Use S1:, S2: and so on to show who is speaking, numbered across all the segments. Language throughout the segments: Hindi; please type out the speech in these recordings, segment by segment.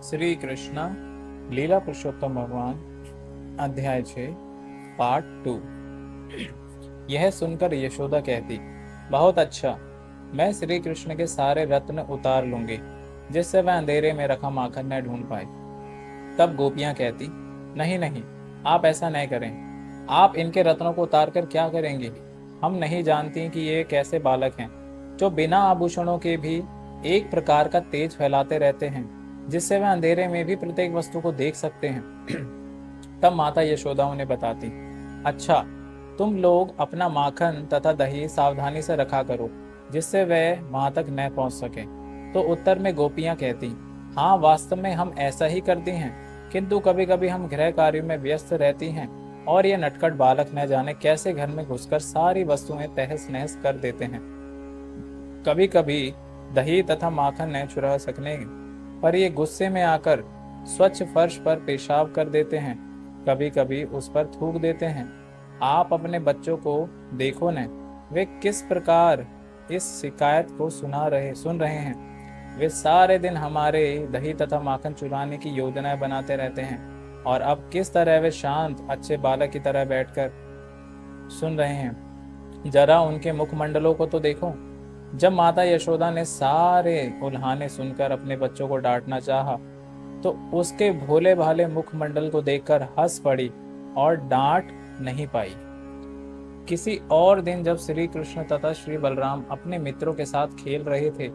S1: श्री कृष्ण लीला पुरुषोत्तम भगवान अध्याय 6 पार्ट 2। यह सुनकर यशोदा कहती, बहुत अच्छा, मैं श्री कृष्ण के सारे रत्न उतार लूंगी जिससे वह अंधेरे में रखा माखन न ढूंढ पाए। तब गोपियां कहती, नहीं नहीं, आप ऐसा नहीं करें। आप इनके रत्नों को उतार कर क्या करेंगे? हम नहीं जानती कि ये कैसे बालक हैं जो बिना आभूषणों के भी एक प्रकार का तेज फैलाते रहते हैं जिससे वह अंधेरे में भी प्रत्येक वस्तु को देख सकते हैं। तब माता यशोदा उन्हें बताती, अच्छा, तुम लोग अपना माखन तथा दही सावधानी से रखा करो जिससे वह वहां तक न पहुंच सके। तो उत्तर में गोपियां कहती, हाँ, वास्तव में हम ऐसा ही करती हैं, किंतु कभी कभी हम गृह कार्यों में व्यस्त रहती हैं और ये नटखट बालक न जाने कैसे घर में घुसकर सारी वस्तुएं तहस नहस कर देते हैं। कभी कभी दही तथा माखन न चुरा सकने पर ये गुस्से में आकर स्वच्छ फर्श पर पेशाब कर देते हैं, कभी कभी उस पर थूक देते हैं। आप अपने बच्चों को देखो न, वे किस प्रकार इस शिकायत को सुन रहे हैं। वे सारे दिन हमारे दही तथा माखन चुराने की योजनाएं बनाते रहते हैं और अब किस तरह वे शांत अच्छे बालक की तरह बैठकर सुन रहे हैं। जरा उनके मुखमंडलों को तो देखो। जब माता यशोदा ने सारे उल्हाने सुनकर अपने बच्चों को डांटना चाहा, तो उसके भोले भाले मुखमंडल को देखकर हंस पड़ी और डांट नहीं पाई। किसी और दिन जब श्री कृष्ण तथा श्री बलराम अपने मित्रों के साथ खेल रहे थे,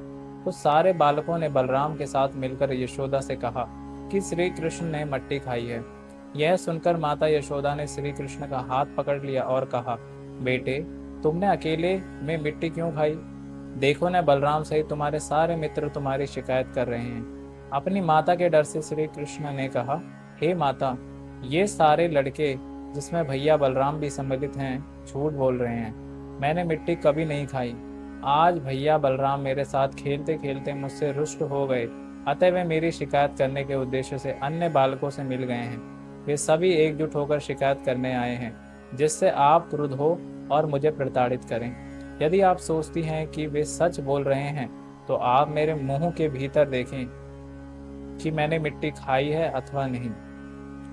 S1: तो सारे बालकों ने बलराम के साथ मिलकर यशोदा से कहा कि श्री कृष्ण ने मट्टी खाई है। यह सुनकर माता यशोदा ने श्री कृष्ण का हाथ पकड़ लिया और कहा, बेटे, तुमने अकेले में मिट्टी क्यों खाई? देखो न, बलराम सहित तुम्हारे सारे मित्र तुम्हारी शिकायत कर रहे हैं। अपनी माता के डर से श्री कृष्ण ने कहा, हे माता, ये सारे लड़के, जिसमें भैया बलराम भी सम्मिलित हैं, झूठ बोल रहे हैं। मैंने मिट्टी कभी नहीं खाई। आज भैया बलराम मेरे साथ खेलते खेलते मुझसे रुष्ट हो गए, अतः वे मेरी शिकायत करने के उद्देश्य से अन्य बालकों से मिल गए हैं। वे सभी एकजुट होकर शिकायत करने आए हैं, जिससे आप क्रुद्ध हो और मुझे प्रताड़ित करें। यदि आप सोचती हैं कि वे सच बोल रहे हैं, तो आप मेरे मुंह के भीतर देखें कि मैंने मिट्टी खाई है अथवा नहीं।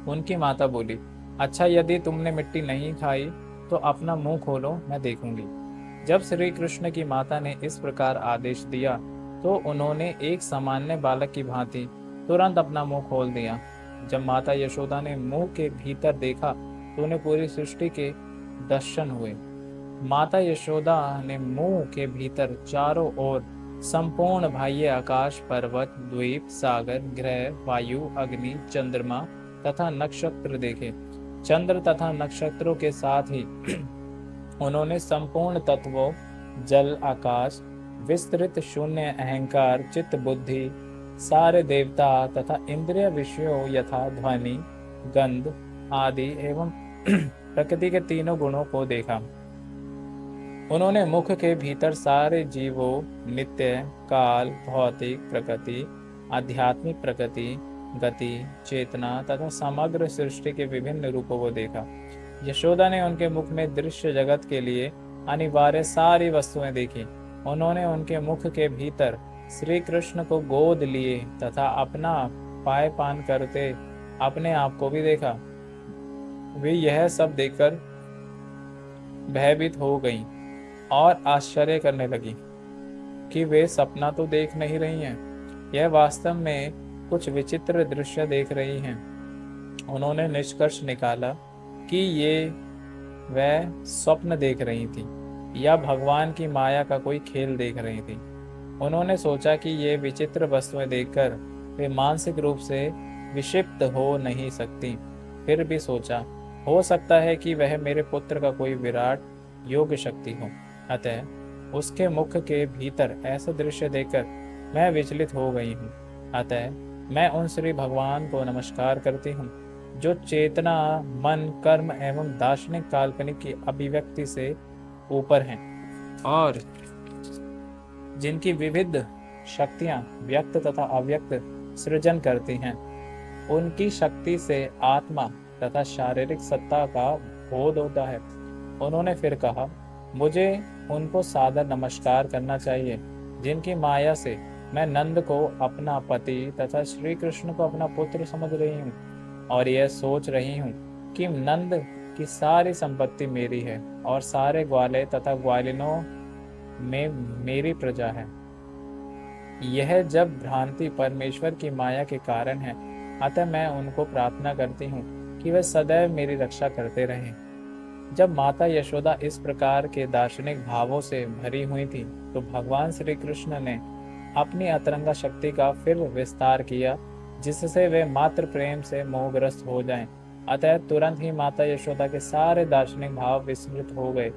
S1: उनकी माता बोली, अच्छा, यदि तुमने मिट्टी नहीं खाई तो अपना मुंह खोलो, मैं देखूंगी। जब श्री कृष्ण की माता ने इस प्रकार आदेश दिया, तो उन्होंने एक सामान्य बालक की भांति तुरंत अपना मुंह खोल दिया। जब माता यशोदा ने मुंह के भीतर देखा, तो उन्हें पूरी सृष्टि के दर्शन हुए। माता यशोदा ने मुंह के भीतर चारों ओर संपूर्ण बाह्य आकाश, पर्वत, द्वीप, सागर, ग्रह, वायु, अग्नि, चंद्रमा तथा नक्षत्र देखे। चंद्र तथा नक्षत्रों के साथ ही उन्होंने संपूर्ण तत्वों, जल, आकाश, विस्तृत शून्य अहंकार, चित्त, बुद्धि, सारे देवता तथा इंद्रिय विषयों यथा ध्वनि, गंध आदि एवं प्रकृति के तीनों गुणों को देखा। उन्होंने मुख के भीतर सारे जीवों, नित्य, काल, भौतिक प्रकृति, आध्यात्मिक प्रकृति, गति, चेतना तथा समग्र सृष्टि के विभिन्न रूपों को देखा। यशोदा ने उनके मुख में दृश्य जगत के लिए अनिवार्य सारी वस्तुएं देखी। उन्होंने उनके मुख के भीतर श्री कृष्ण को गोद लिए तथा अपना पान करते अपने आप को भी देखा। वे यह सब देखकर भयभीत हो गईं और आश्चर्य करने लगी कि वे सपना तो देख नहीं रही हैं, यह वास्तव में कुछ विचित्र दृश्य देख रही हैं। उन्होंने निष्कर्ष निकाला कि ये वह स्वप्न देख रही थी या भगवान की माया का कोई खेल देख रही थी। उन्होंने सोचा कि ये विचित्र वस्तुएं देखकर वे मानसिक रूप से विक्षिप्त हो नहीं सकती। फिर भी सोचा, हो सकता है कि वह मेरे पुत्र का कोई विराट योग्य शक्ति हो, अतः उसके मुख के भीतर ऐसा दृश्य देखकर मैं विचलित हो गई हूँ। अतः मैं उन श्री भगवान को नमस्कार करती हूँ, जो चेतना, मन, कर्म एवं दार्शनिक काल्पनिक की अभिव्यक्ति से ऊपर हैं और जिनकी विविध शक्तियाँ व्यक्त तथा अव्यक्त सृजन करती हैं। उनकी शक्ति से आत्मा तथा शारीरिक सत्ता का बोध होता है। उन्होंने फिर कहा, मुझे उनको सादर नमस्कार करना चाहिए, जिनकी माया से मैं नंद को अपना पति तथा श्री कृष्ण को अपना पुत्र समझ रही हूँ और यह सोच रही हूँ कि नंद की सारी संपत्ति मेरी है और सारे ग्वाले तथा ग्वालिनों में मेरी प्रजा है। यह जब भ्रांति परमेश्वर की माया के कारण है, अतः मैं उनको प्रार्थना करती हूँ कि वे सदैव मेरी रक्षा करते रहें। जब माता यशोदा इस प्रकार के दार्शनिक भावों से भरी हुई थी, तो भगवान श्री कृष्ण ने अपनी अतरंगा शक्ति का फिर विस्तार किया, जिससे वे मात्र प्रेम से मोहग्रस्त हो जाएं। अतः तुरंत ही माता यशोदा के सारे दार्शनिक भाव विस्मृत हो गए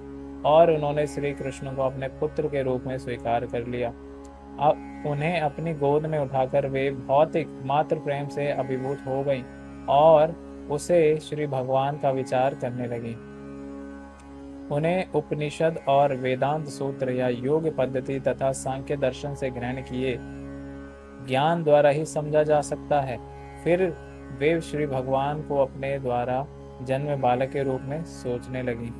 S1: और उन्होंने श्री कृष्ण को अपने पुत्र के रूप में स्वीकार कर लिया। अब उन्हें अपनी गोद में उठाकर वे भौतिक मात्र प्रेम से अभिभूत हो गईं और उसे श्री भगवान का विचार करने लगी। उन्हें उपनिषद और वेदांत सूत्र या योग पद्धति तथा सांख्य दर्शन से ग्रहण किए ज्ञान द्वारा ही समझा जा सकता है। फिर वे श्री भगवान को अपने द्वारा जन्म बालक के रूप में सोचने लगी।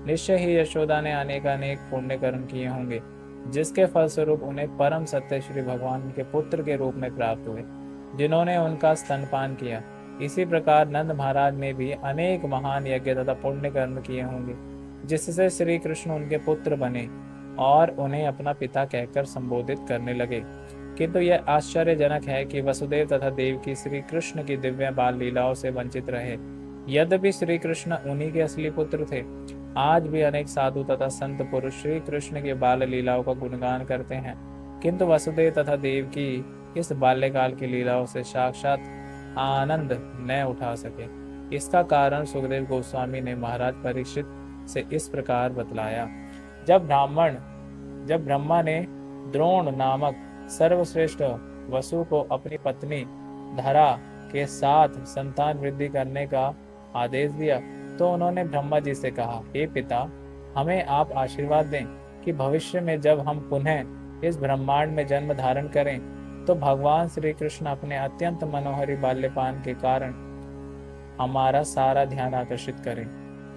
S1: निश्चय ही यशोदा ने अनेक पुण्य कर्म किए होंगे, जिसके फलस्वरूप उन्हें परम सत्य श्री भगवान के पुत्र के रूप में प्राप्त हुए, जिन्होंने उनका स्तनपान किया। इसी प्रकार नंद महाराज ने भी अनेक महान यज्ञ तथा पुण्य कर्म किए होंगे, जिससे श्री कृष्ण उनके पुत्र बने और उन्हें अपना पिता कहकर संबोधित करने लगे। किंतु यह आश्चर्यजनक है कि वसुदेव तथा देवकी श्री कृष्ण की दिव्य बाल लीलाओं से वंचित रहे। यद्यपि श्री कृष्ण उन्हीं के असली पुत्र थे, आज भी अनेक साधु तथा संत पुरुष श्री कृष्ण की बाल लीलाओं का गुणगान करते हैं, किंतु वसुदेव तथा देवकी इस बाल्यकाल की लीलाओं से साक्षात आनंद न उठा सके। इसका कारण सुखदेव गोस्वामी ने महाराज परीक्षित से इस प्रकार बतलाया। जब ब्रह्मा ने द्रोण नामक सर्वश्रेष्ठ वसु को अपनी पत्नी धरा के साथ संतान वृद्धि करने का आदेश दिया, तो उन्होंने ब्रह्मा जी से कहा, हे पिता, हमें आप आशीर्वाद दें कि भविष्य में जब हम पुनः इस ब्रह्मांड में जन्म धारण करें, तो भगवान श्री कृष्ण अपने अत्यंत मनोहरी बाल्यपान के कारण हमारा सारा ध्यान आकर्षित करें।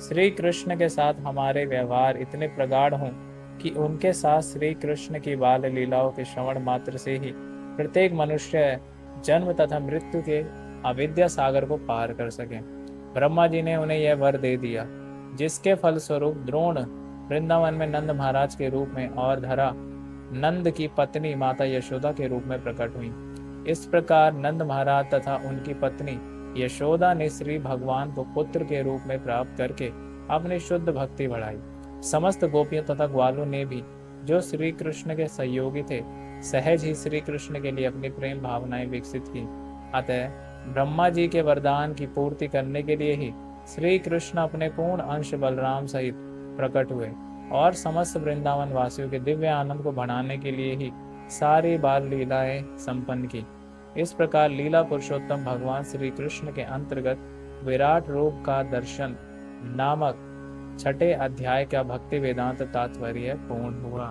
S1: श्री कृष्ण के साथ हमारे व्यवहार इतने प्रगाढ़ हों कि उनके साथ श्री कृष्ण की बाल लीलाओं के श्रवण मात्र से ही प्रत्येक मनुष्य जन्म तथा मृत्यु के अविद्या सागर को पार कर सके। ब्रह्मा जी ने उन्हें यह वर दे दिया, जिसके फलस्वरूप द्रोण वृंदावन में नंद महाराज के रूप में और धरा नंद की पत्नी माता यशोदा के रूप में प्रकट हुई। इस प्रकार नंद महाराज तथा उनकी पत्नी यशोदा ने श्री भगवान को पुत्र के रूप में प्राप्त करके अपनी शुद्ध भक्ति बढ़ाई। समस्त गोपियों तथा ग्वालों ने भी, जो श्री कृष्ण के सहयोगी थे, सहज ही श्री कृष्ण के लिए अपनी प्रेम भावनाएं विकसित की। अतः ब्रह्मा जी के वरदान की पूर्ति करने के लिए ही श्री कृष्ण अपने पूर्ण अंश बलराम सहित प्रकट हुए और समस्त वृंदावन वासियों के दिव्य आनंद को बढ़ाने के लिए ही सारी बाल लीलाएं संपन्न की। इस प्रकार लीला पुरुषोत्तम भगवान श्री कृष्ण के अंतर्गत विराट रूप का दर्शन नामक छठे अध्याय का भक्ति वेदांत तात्पर्य पूर्ण हुआ।